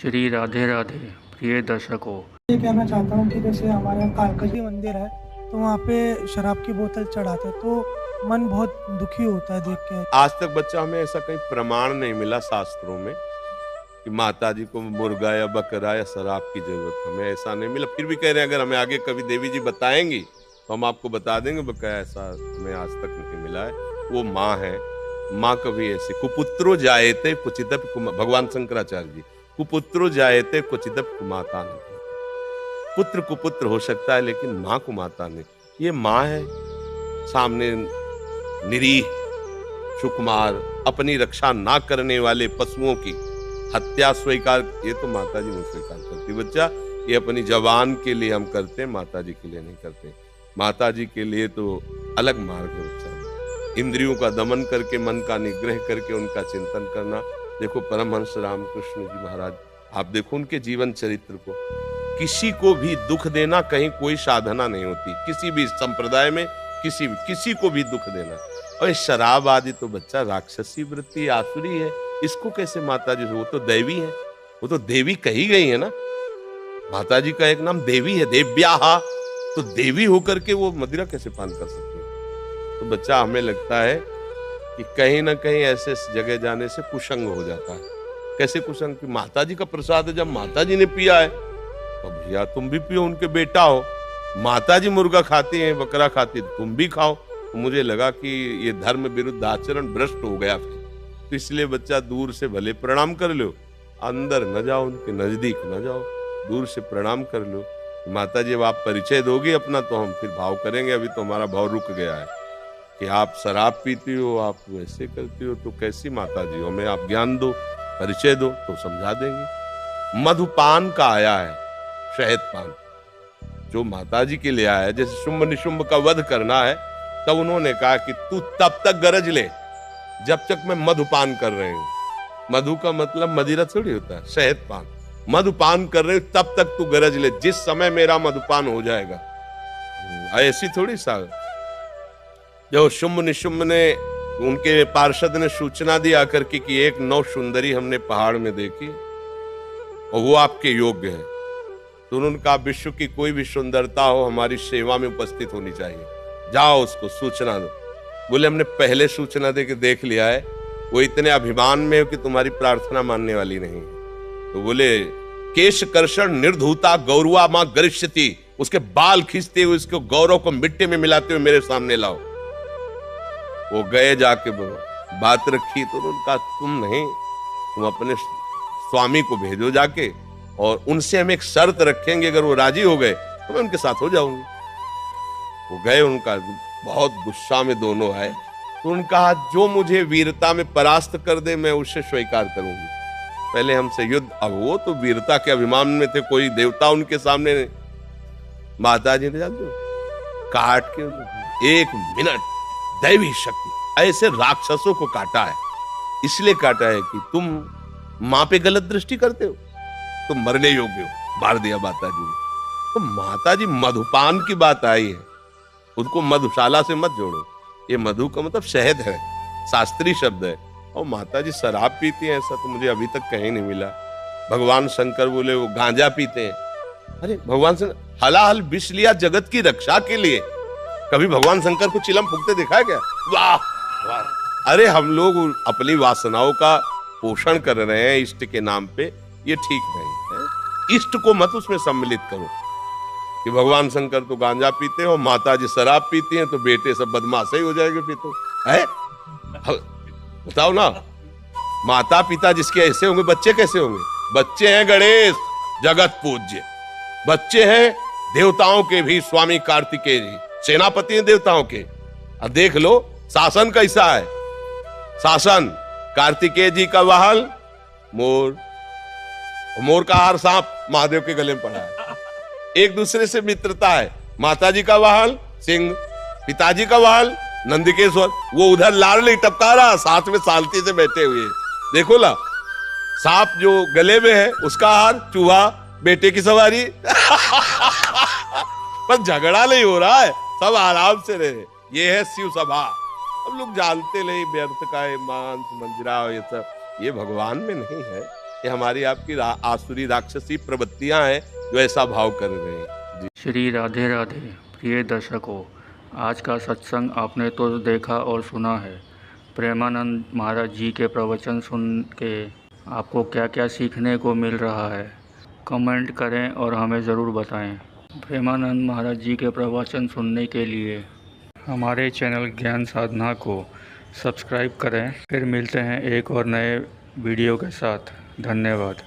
श्री राधे राधे प्रिय दर्शकों। ये कहना चाहता हूँ कि जैसे हमारे यहाँ कालकाजी मंदिर है तो वहाँ पे शराब की बोतल चढ़ाते हैं तो मन बहुत दुखी होता है देख के। आज तक बच्चा हमें ऐसा कहीं प्रमाण नहीं मिला शास्त्रों में कि माता जी को मुर्गा या बकरा या शराब की जरूरत, हमें ऐसा नहीं मिला। फिर भी कह रहे हैं अगर हमें आगे कभी देवी जी बताएंगी तो हम आपको बता देंगे, बकाया ऐसा हमें आज तक नहीं मिला है। वो माँ है, माँ कभी ऐसे कुपुत्रो जायते क्वचिदप भगवान शंकराचार्य जी, कुपुत्रो जायते क्वचिदप कुमाता नहीं। पुत्र कुपुत्र हो सकता है लेकिन माँ को माता नहीं। ये माँ है, सामने निरीह सुकुमार अपनी रक्षा ना करने वाले पशुओं की हत्या स्वीकार, ये तो माता जी नहीं स्वीकार करती बच्चा। ये अपनी जवान के लिए हम करते हैं, माता जी के लिए नहीं करते। माता जी के लिए तो अलग मार्ग है बच्चा। इंद्रियों का दमन करके मन का निग्रह करके उनका चिंतन करना। देखो परमहंस रामकृष्ण जी महाराज, आप देखो उनके जीवन चरित्र को। किसी को भी दुख देना कहीं कोई साधना नहीं होती, किसी भी संप्रदाय में किसी को भी दुख देना। और शराब आदि तो बच्चा राक्षसी वृत्ति आसुरी है, इसको कैसे माता जी, वो तो दैवी है, वो तो देवी कही गई है ना। माता जी का एक नाम देवी है, देव्याहा, तो देवी होकर के वो मदिरा कैसे पान कर सकती है। तो बच्चा हमें लगता है कि कहीं ना कहीं ऐसे जगह जाने से कुसंग हो जाता है। कैसे कुसंग कि माता जी का प्रसाद है, जब माता जी ने पिया है तो भैया तुम भी पियो, उनके बेटा हो। माता जी मुर्गा खाती हैं, बकरा खाती है, तुम भी खाओ। तो मुझे लगा कि ये धर्म विरुद्ध आचरण भ्रष्ट हो गया फिर। तो इसलिए बच्चा दूर से भले प्रणाम कर लो, अंदर न जाओ, उनके नजदीक न जाओ, दूर से प्रणाम कर लो। माता जी अब आप परिचय दोगे अपना तो हम फिर भाव करेंगे। अभी तो हमारा भाव रुक गया है कि आप शराब पीती हो, आप वैसे करती हो, तो कैसी माता जी हो, हमें आप ज्ञान दो, परिचय दो तो समझा देंगे। मधुपान का आया है, शहद पान जो माता जी के लिए आया है। जैसे शुंभ निशुंभ का वध करना है तब उन्होंने कहा कि तू तब तक गरज ले जब तक मैं मधुपान कर रही हूं। मधु का मतलब मदिरा थोड़ी होता है, शहद पान। मधुपान कर रहे हो तब तक तू गरज ले, जिस समय मेरा मधुपान हो जाएगा। ऐसी थोड़ी सा जो शुंभ निशुंभ ने, उनके पार्षद ने सूचना दी आकर के कि एक नौ सुंदरी हमने पहाड़ में देखी और वो आपके योग्य है। तो उन्होंने कहा विश्व की कोई भी सुंदरता हो हमारी सेवा में उपस्थित होनी चाहिए, जाओ उसको सूचना दो। बोले हमने पहले सूचना दे के देख लिया है, वो इतने अभिमान में हो कि तुम्हारी प्रार्थना मानने वाली नहीं है। तो बोले केश कर्षण निर्धूता गौरवा मां गरिष्यति, उसके बाल खींचते हुए उसके गौरव को मिट्टी में मिलाते हुए मेरे सामने लाओ। वो गए, जाके बात रखी तो उन्होंने कहा तुम नहीं, तुम अपने स्वामी को भेजो जाके, और उनसे हम एक शर्त रखेंगे, अगर वो राजी हो गए तो मैं उनके साथ हो जाऊंगी। वो गए, उनका बहुत गुस्सा में दोनों आए। तो उन्होंने कहा जो मुझे वीरता में परास्त कर दे मैं उसे स्वीकार करूंगी, पहले हमसे युद्ध। अब वो तो वीरता के अभिमान में थे, कोई देवता उनके सामने नहीं। माता जी ने जान दो काट के 1 मिनट दैवी शक्ति ऐसे राक्षसों को काटा है। इसलिए काटा है कि तुम मां पे गलत दृष्टि करते हो, तुम मरने योग्य हो, मार दिया माता जी ने। तो माता जी मधुपान की बात आई है, उसको मधुशाला से मत जोड़ो। ये मधु का मतलब शहद है, शास्त्रीय शब्द है। और माता जी शराब पीती हैं ऐसा तो मुझे अभी तक कहीं नहीं मिला। भगवान शंकर बोले वो गांजा पीते हैं। अरे भगवान शंकर हलाहल विष लिया जगत की रक्षा के लिए, कभी भगवान शंकर को चिलम फूकते देखा क्या? वाह वाह। अरे हम लोग अपनी वासनाओं का पोषण कर रहे हैं इष्ट के नाम पे, ये ठीक नहीं है। इष्ट को मत उसमें सम्मिलित करो कि भगवान शंकर तो गांजा पीते हो, माता जी शराब पीती हैं, तो बेटे सब बदमाश ही हो जाएंगे फिर तो है। बताओ ना, माता पिता जिसके ऐसे होंगे बच्चे कैसे होंगे? बच्चे हैं गणेश जगत पूज्य, बच्चे हैं देवताओं के भी स्वामी कार्तिकेय जी, सेनापति हैं देवताओं के। अब देख लो शासन कैसा है। शासन कार्तिकेय जी का वाहन मोर, मोर का हार सांप महादेव के गले में पड़ा है। एक दूसरे से मित्रता है। माताजी का वाहन सिंह, पिताजी का वाहन नंदिकेश्वर, वो उधर लाडली टपका रहा, साथ में सालती से बैठे हुए। देखो ला, सांप जो गले में है उसका हार चूहा, बेटे की सवारी। पर झगड़ा नहीं हो रहा है, सब आराम से रहे। ये है शिव सभा। हम लोग जानते नहीं व्यर्थ का मांस मंजरा ये सब, ये भगवान में नहीं है। ये हमारी आपकी आसुरी राक्षसी प्रवृत्तियां हैं जो ऐसा भाव कर रहे हैं। जी श्री राधे राधे। प्रिय दर्शकों, आज का सत्संग आपने तो देखा और सुना है। प्रेमानंद महाराज जी के प्रवचन सुन के आपको क्या क्या सीखने को मिल रहा है, कमेंट करें और हमें ज़रूर बताएं। प्रेमानंद महाराज जी के प्रवचन सुनने के लिए हमारे चैनल ज्ञान साधना को सब्सक्राइब करें। फिर मिलते हैं एक और नए वीडियो के साथ। धन्यवाद।